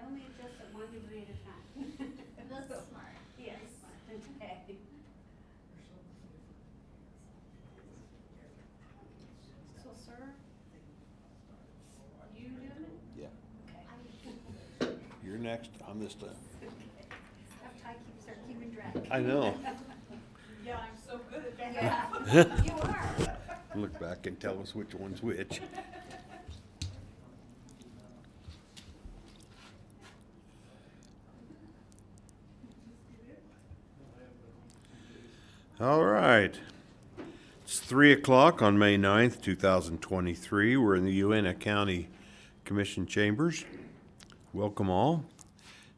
only adjust it 1 degree at a time. That's smart. Yes. Okay. So, sir, you doing it? Yeah. Okay. You're next on this time. Have Ty start keeping track. I know. Yeah, I'm so good at that. Yeah, you are. Look back and tell us which one's which. All right. It's 3 o'clock on May 9th, 2023. We're in the Uintah County Commission chambers. Welcome all.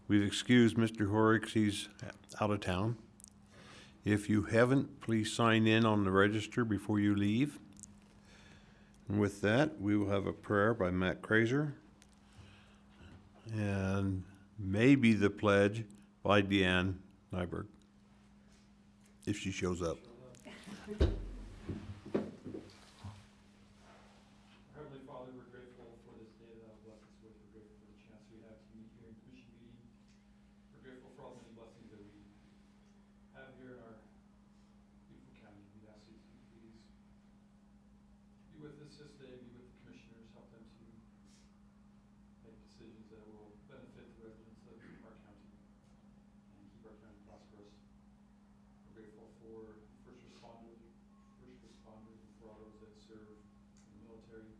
We've excused Mr. Horrocks, he's out of town. If you haven't, please sign in on the register before you leave. And with that, we will have a prayer by Matt Kraser and maybe the pledge by Deanne Nyberg, if she shows up. Heavenly Father, we're grateful for this day that thou blessed us with. We're grateful for the chance we have to meet here in commission meeting. We're grateful for all the many blessings that we have here in our beautiful county. We ask you to please be with us this day, be with the commissioners, help them to make decisions that will benefit the residents of our county and keep our county prosperous. We're grateful for first responders and for all those that serve in the military.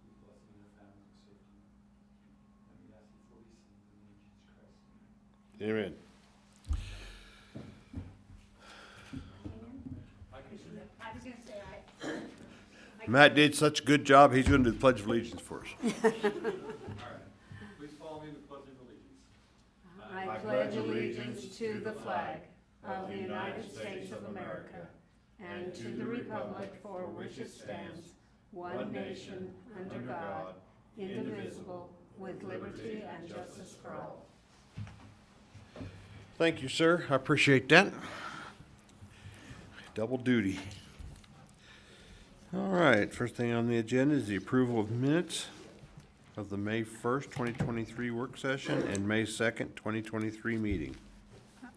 Please bless them and their families and safety. And we ask you for these things in the name of Jesus Christ. Amen. I was gonna say, Matt did such a good job, he's going to do the Pledge of Allegiance for us. All right. Please follow me in the pledge of allegiance. I pledge allegiance to the flag of the United States of America and to the republic for which it stands, one nation, under God, indivisible, with liberty and justice for all. Thank you, sir. I appreciate that. Double duty. All right, first thing on the agenda is the approval of minutes of the May 1st, 2023 work session and May 2nd, 2023 meeting.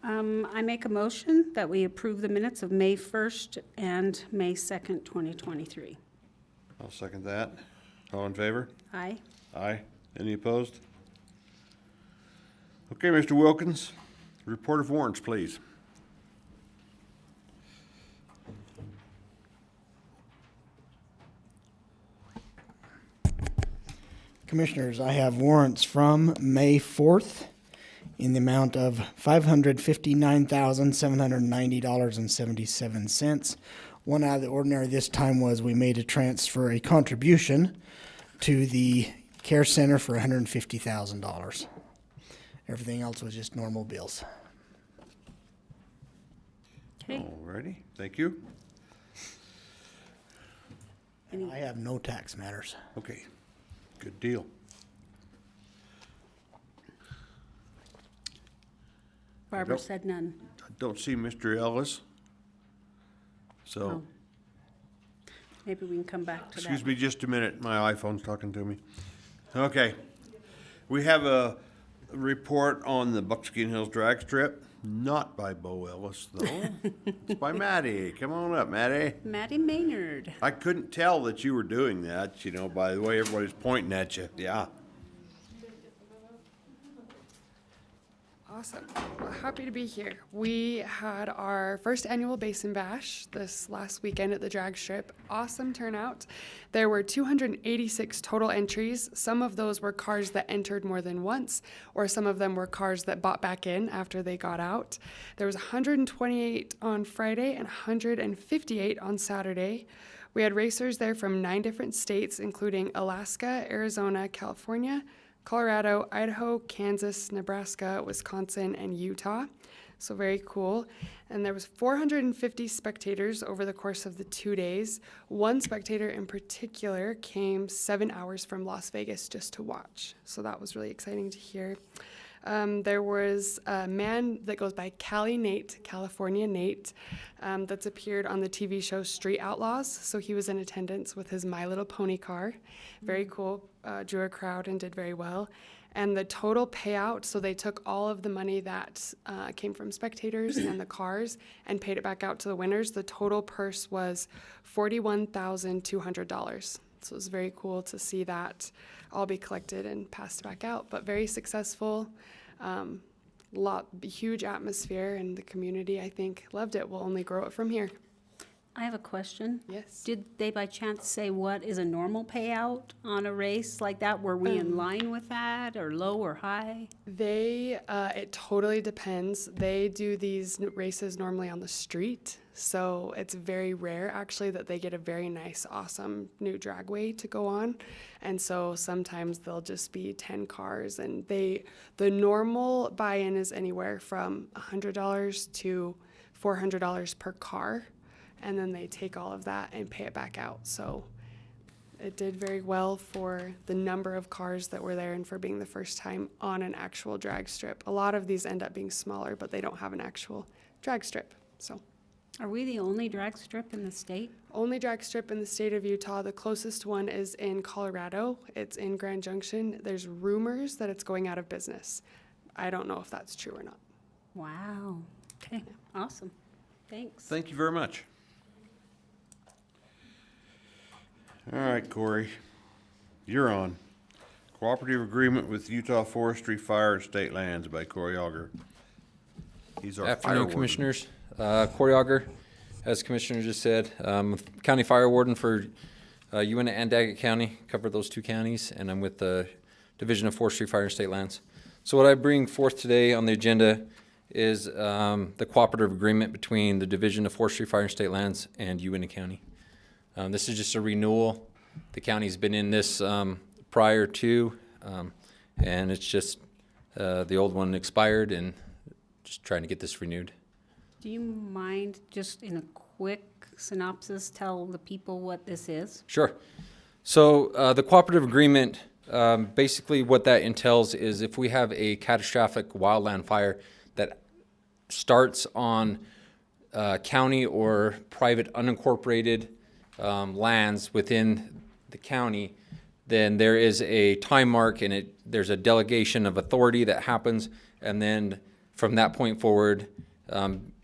I make a motion that we approve the minutes of May 1st and May 2nd, 2023. I'll second that. All in favor? Aye. Aye. Any opposed? Okay, Mr. Wilkins, report of warrants, please. Commissioners, I have warrants from May 4th in the amount of $559,790.77. One out of the ordinary this time was we made a transfer, a contribution to the care center for $150,000. Everything else was just normal bills. Okay. All righty, thank you. I have no tax matters. Okay, good deal. Barbara Nope. said none. I don't see Mr. Ellis. So, Oh. Maybe we can come back to that. excuse me just a minute, my iPhone's talking to me. Okay, we have a report on the Buckskin Hills drag strip, not by Bo Ellis though. It's by Maddie. Come on up, Maddie. Maddie Maynard. I couldn't tell that you were doing that, you know, by the way everybody's pointing at you. Yeah. Awesome. Well, happy to be here. We had our first annual Basin Bash this last weekend at the drag strip. Awesome turnout. There were 286 total entries. Some of those were cars that entered more than once, or some of them were cars that bought back in after they got out. There was 128 on Friday and 158 on Saturday. We had racers there from 9 different states, including Alaska, Arizona, California, Colorado, Idaho, Kansas, Nebraska, Wisconsin, and Utah. So very cool. And there was 450 spectators over the course of the 2 days. One spectator in particular came 7 hours from Las Vegas just to watch. So that was really exciting to hear. There was a man that goes by California Nate, that's appeared on the TV show Street Outlaws. So he was in attendance with his My Little Pony car. Very cool. Drew a crowd and did very well. And the total payout, so they took all of the money that came from spectators and the cars and paid it back out to the winners. The total purse was $41,200. So it was very cool to see that all be collected and passed back out. But very successful, huge atmosphere, and the community, I think, loved it. We'll only grow it from here. I have a question. Yes. Did they by chance say what is a normal payout on a race like that? Were we in line with that, or low or high? It totally depends. They do these races normally on the street, so it's very rare actually that they get a very nice, awesome new dragway to go on. And so sometimes they'll just be 10 cars, and the normal buy-in is anywhere from $100 to $400 per car. And then they take all of that and pay it back out. So it did very well for the number of cars that were there and for being the first time on an actual drag strip. A lot of these end up being smaller, but they don't have an actual drag strip. So Are we the only drag strip in the state? only drag strip in the state of Utah. The closest one is in Colorado. It's in Grand Junction. There's rumors that it's going out of business. I don't know if that's true or not. Wow. Okay, awesome. Thanks. Thank you very much. All right, Cory, you're on. Cooperative Agreement with Utah Forestry, Fire, and State Lands by Cory Auger. He's our fire Afternoon, warden. Commissioners. Cory Auger, as Commissioner just said, County Fire Warden for Uintah and Daggett County, cover those two counties, and I'm with the Division of Forestry, Fire, and State Lands. So what I bring forth today on the agenda is the cooperative agreement between the Division of Forestry, Fire, and State Lands and Uintah County. This is just a renewal. The county's been in this prior to, and it's just the old one expired, and just trying to get this renewed. Do you mind just in a quick synopsis tell the people what this is? Sure. So the cooperative agreement, basically what that entails is if we have a catastrophic wildland fire that starts on county or private unincorporated lands within the county, then there is a time mark, and there's a delegation of authority that happens, and then from that point forward,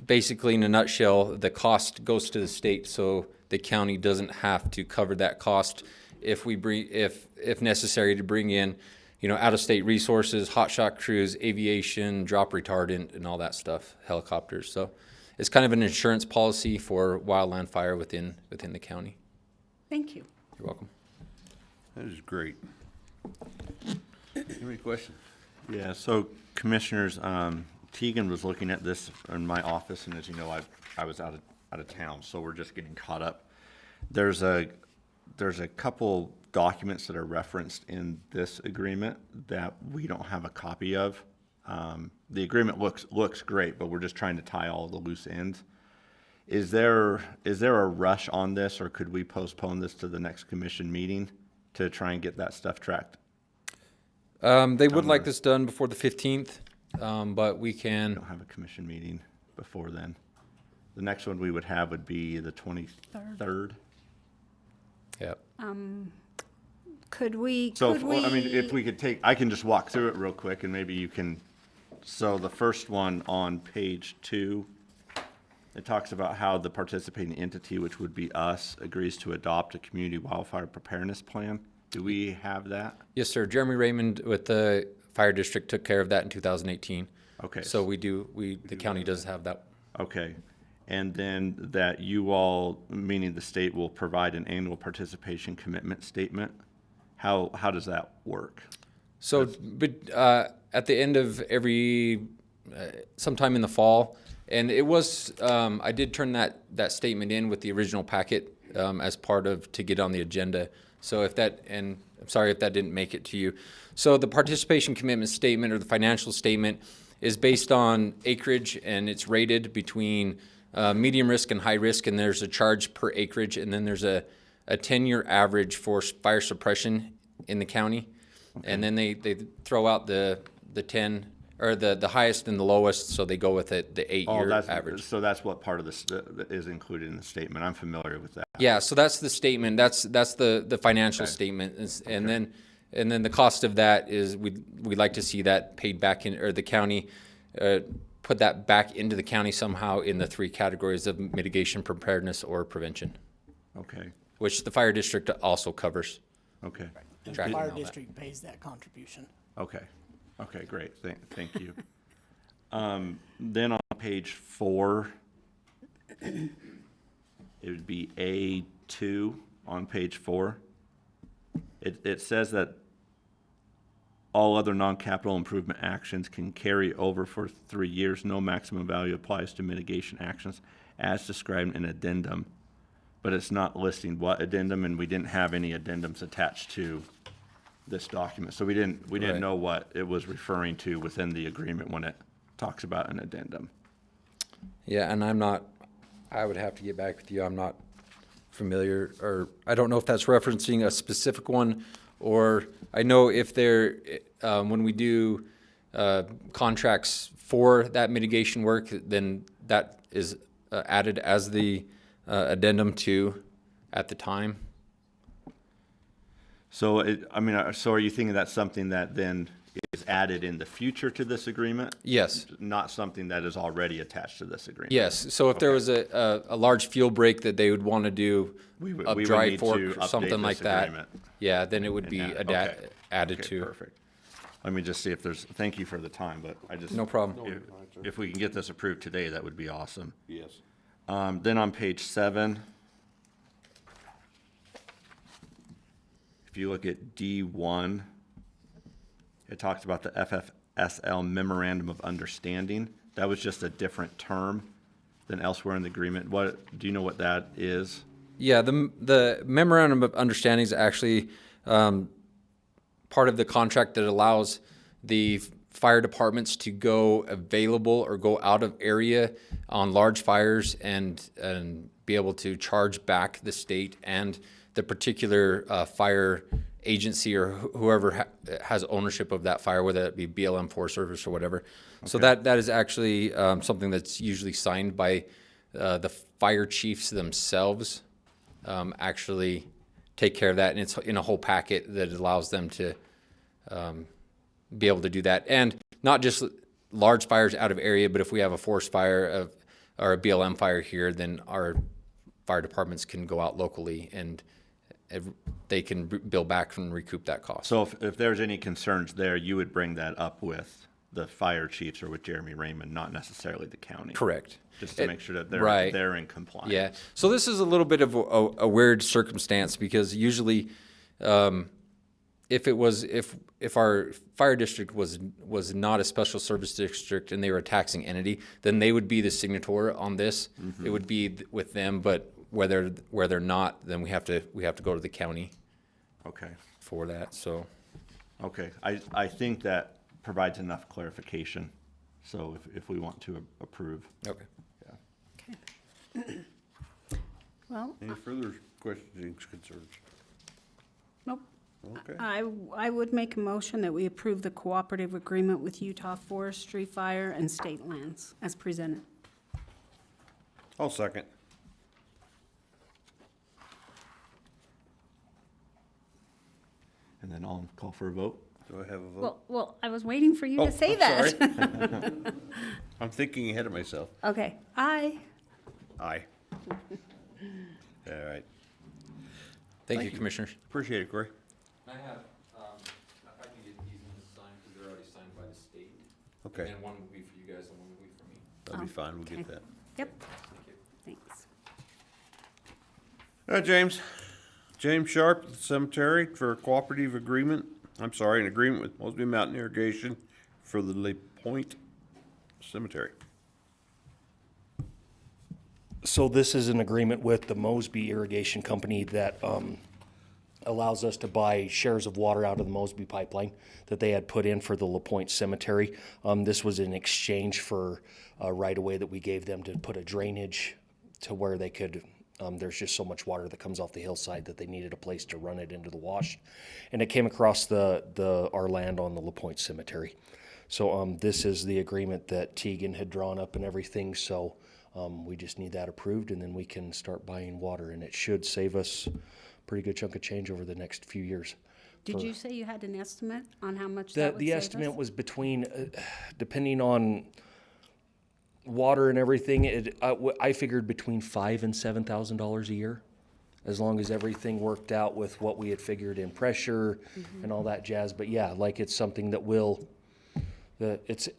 basically in a nutshell, the cost goes to the state, so the county doesn't have to cover that cost if necessary to bring in, out-of-state resources, hotshot crews, aviation, drop retardant, and all that stuff, helicopters. So it's kind of an insurance policy for wildland fire within the county. Thank you. You're welcome. That is great. Any questions? Yeah, so Commissioners, Tegan was looking at this in my office, and as you know, I was out of town, so we're just getting caught up. There's a couple documents that are referenced in this agreement that we don't have a copy of. The agreement looks great, but we're just trying to tie all the loose ends. Is there a rush on this, or could we postpone this to the next commission meeting to try and get that stuff tracked? They would like this done before the 15th, but we We can. don't have a commission meeting before then. The next one we would have would be the 23rd. Yeah. Could we? So, if we could I can just walk through it real quick, and maybe you can, so the first one on page 2, it talks about how the participating entity, which would be us, agrees to adopt a community wildfire preparedness plan. Do we have that? Yes, sir. Jeremy Raymond with the fire district took care of that in 2018. Okay. So the county does have that. Okay. And then that you all, meaning the state, will provide an annual participation commitment statement. How does that work? So, at the end of every, sometime in the fall, and it was, I did turn that statement in with the original packet as part of, to get on the agenda. So and I'm sorry if that didn't make it to you. So the participation commitment statement, or the financial statement, is based on acreage, and it's rated between medium risk and high risk, and there's a charge per acreage, and then there's a 10-year average for fire suppression in the county. Okay. And then they throw out the 10 or the highest and the lowest, so they go with it, the 8-year that's, average. so that's what part of this is included in the statement. I'm familiar with that. Yeah, so that's the statement, that's the financial Okay. statement, and then the cost of that is, we'd like to see that paid back in, or the county, put that back into the county somehow in the 3 categories of mitigation, preparedness, or prevention, Okay, which the fire district also covers. okay, The Tracking fire all that. district pays that contribution. okay, okay, great, thank you. Then on page 4, it would be A2 on page 4. It says that all other non-capital improvement actions can carry over for 3 years. No maximum value applies to mitigation actions as described in addendum. But it's not listing what addendum, and we didn't have any addendums attached to this document. So we didn't Right. know what it was referring to within the agreement when it talks about an addendum. Yeah, and I would have to get back with you, I'm not familiar, or I don't know if that's referencing a specific one, or I know if they're, when we do contracts for that mitigation work, then that is added as the addendum to at the time. So so are you thinking that's something that then is added in the future to this agreement? Yes, Not something that is already attached to this agreement? yes, so if there was a large fuel break that they would want to do We would up need Dry to Fork or update something like this that, agreement. yeah, then it would And be okay. added Okay, to. perfect. Let me just see if there's, thank you for the time, but I just. No problem. If we can get this approved today, that would be awesome. Yes. Then on page 7, if you look at D1, it talks about the FFSL Memorandum of Understanding. That was just a different term than elsewhere in the agreement. Do you know what that is? Yeah, the memorandum of understanding is actually part of the contract that allows the fire departments to go available or go out of area on large fires and be able to charge back the state and the particular fire agency or whoever has ownership of that fire, whether it be BLM, Forest Service, or whatever. So that is actually something that's usually signed by the fire chiefs themselves. Actually take care of that, and it's in a whole packet that allows them to be able to do that. And not just large fires out of area, but if we have a forest fire or a BLM fire here, then our fire departments can go out locally and they can bill back and recoup that cost. So if there's any concerns there, you would bring that up with the fire chiefs or with Jeremy Raymond, not necessarily the county? Correct. Just to make sure that right. they're in compliance? Yeah. So this is a little bit of a weird circumstance because usually if our fire district was not a special service district and they were a taxing entity, then they would be the signator on this. It would be with them, but where they're not, then we have to go to the county Okay, for that. So okay. I think that provides enough clarification, so if we want to approve. okay. Okay. Well, Any further questions, concerns? nope. Okay. I would make a motion that we approve the cooperative agreement with Utah Forestry, Fire, and State Lands as presented. I'll second. And then I'll call for a vote. Do I have a vote? Well, I was waiting for you Oh, to say I'm that. sorry. I'm thinking ahead of myself. Okay, aye. Aye. All right. Thank you, commissioners. Appreciate it, Cory. I have, if I can get these ones signed, because they're already signed by the state. Okay. And one will be for you guys and one will be for me. That'll be Oh, fine. We'll get okay. that. Yep, Thank you. thanks. James. James Sharp, the Cemetery, for a cooperative agreement. I'm sorry, an agreement with Mosby Mountain Irrigation for the LaPoint Cemetery. So this is an agreement with the MOSBY Irrigation Company that allows us to buy shares of water out of the MOSBY pipeline that they had put in for the LaPointe Cemetery. This was in exchange for a right-of-way that we gave them to put a drainage to where they could, there's just so much water that comes off the hillside that they needed a place to run it into the wash. And it came across our land on the LaPointe Cemetery. So this is the agreement that Teagan had drawn up and everything, so we just need that approved, and then we can start buying water, and it should save us a pretty good chunk of change over the next few years. Did for- you say you had an estimate on how much that would The save estimate us? was between, depending on water and everything, I figured between $5,000 and $7,000 a year, as long as everything worked out with what we had figured in pressure and all that jazz. But yeah, like it's something that will,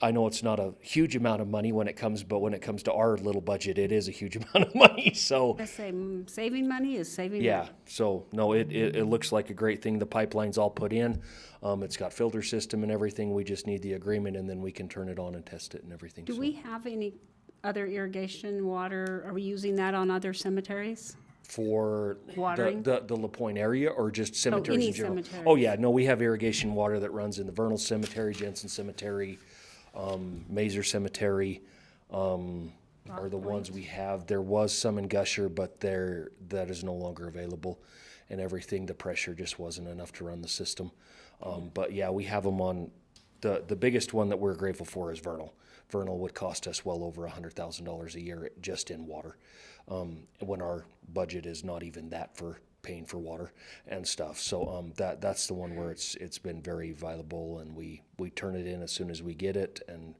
I know it's not a huge amount of money when it comes to our little budget, it is a huge amount of money, so. I say saving money is saving money. Yeah, so, no, it looks like a great thing. The pipeline's all put in. It's got filter system and everything. We just need the agreement, and then we can turn it on and test it and everything. Do so. we have any other irrigation water? Are we using that on other cemeteries? For Watering? the LaPointe area, or just cemeteries any in general? cemeteries. Oh, yeah, no, we have irrigation water that runs in the Vernal Cemetery, Jensen Cemetery, Mazer Cemetery, are the ones we have. There was some in Gusher, but that is no longer available, and everything, the pressure just wasn't enough to run the system. But yeah, we have them on, the biggest one that we're grateful for is Vernal. Vernal would cost us well over $100,000 a year just in water, when our budget is not even that for paying for water and stuff. So that's the one where it's been very viable, and we turn it in as soon as we get it and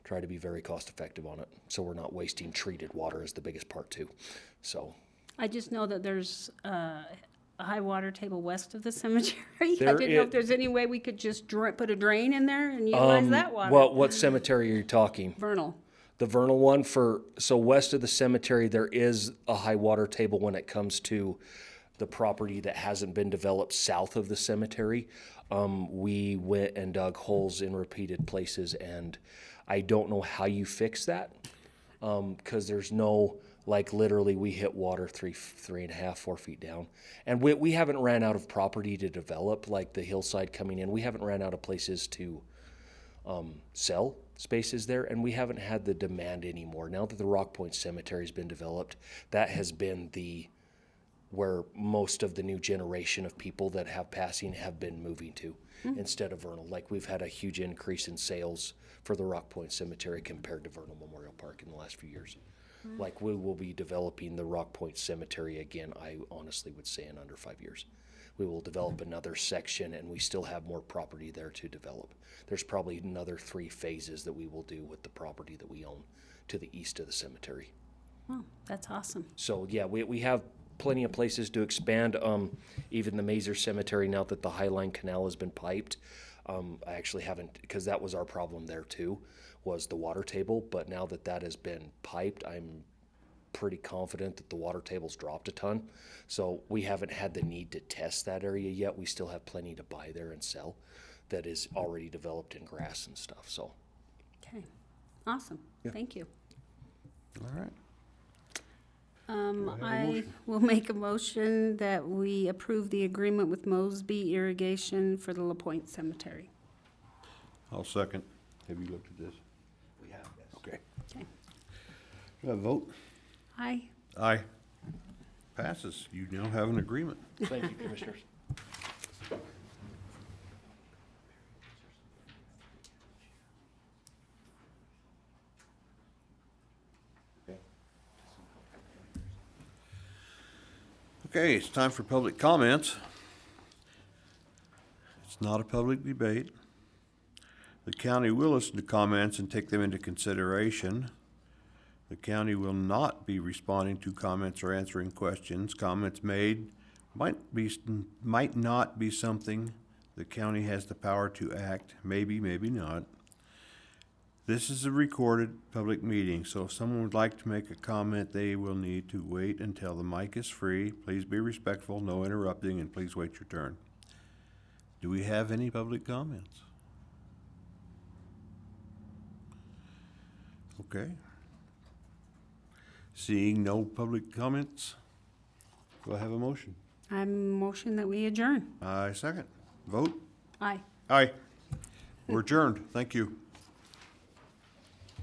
try to be very cost effective on it. So we're not wasting treated water is the biggest part too. So I just know that there's a high water table west of the cemetery. I There didn't know i- if there's any way we could just put a drain in there and utilize that water. what cemetery are you talking? Vernal. The Vernal one so west of the cemetery, there is a high water table when it comes to the property that hasn't been developed south of the cemetery. We went and dug holes in repeated places, and I don't know how you fix that. 'Cause there's no, like literally we hit water 3.5, 4 feet down. And we haven't ran out of property to develop, like the hillside coming in. We haven't ran out of places to sell spaces there, and we haven't had the demand anymore. Now that the Rock Point Cemetery's been developed, that has been where most of the new generation of people that have passing have been moving to instead of Vernal. Like we've had a huge increase in sales for the Rock Point Cemetery compared to Vernal Memorial Park in the last few years. Like we will be developing the Rock Point Cemetery again, I honestly would say in under 5 years. We will develop another section, and we still have more property there to develop. There's probably another 3 phases that we will do with the property that we own to the east of the cemetery. Oh, that's awesome. So yeah, we have plenty of places to expand. Even the Mazer Cemetery, now that the Highline Canal has been piped, I actually haven't, because that was our problem there too, was the water table. But now that that has been piped, I'm pretty confident that the water table's dropped a ton. So we haven't had the need to test that area yet. We still have plenty to buy there and sell that is already developed in grass and stuff. So Okay, awesome. Thank you. All right. I will make a motion that we approve the agreement with MOSBY Irrigation for the LaPointe Cemetery. I'll second. Have you looked at this? We have, yes. Okay. Okay. Do I have a vote? Aye. Aye. Passes. You now have an agreement. thank you, commissioners. Okay, it's time for public comments. It's not a public debate. The county will listen to comments and take them into consideration. The county will not be responding to comments or answering questions. Comments made might not be something the county has the power to act, maybe not. This is a recorded public meeting, so if someone would like to make a comment, they will need to wait until the mic is free. Please be respectful, no interrupting, and please wait your turn. Do we have any public comments? Okay. Seeing no public comments, do I have a motion? I motion that we adjourn. I second. Vote? Aye. Aye. We're adjourned. Thank you.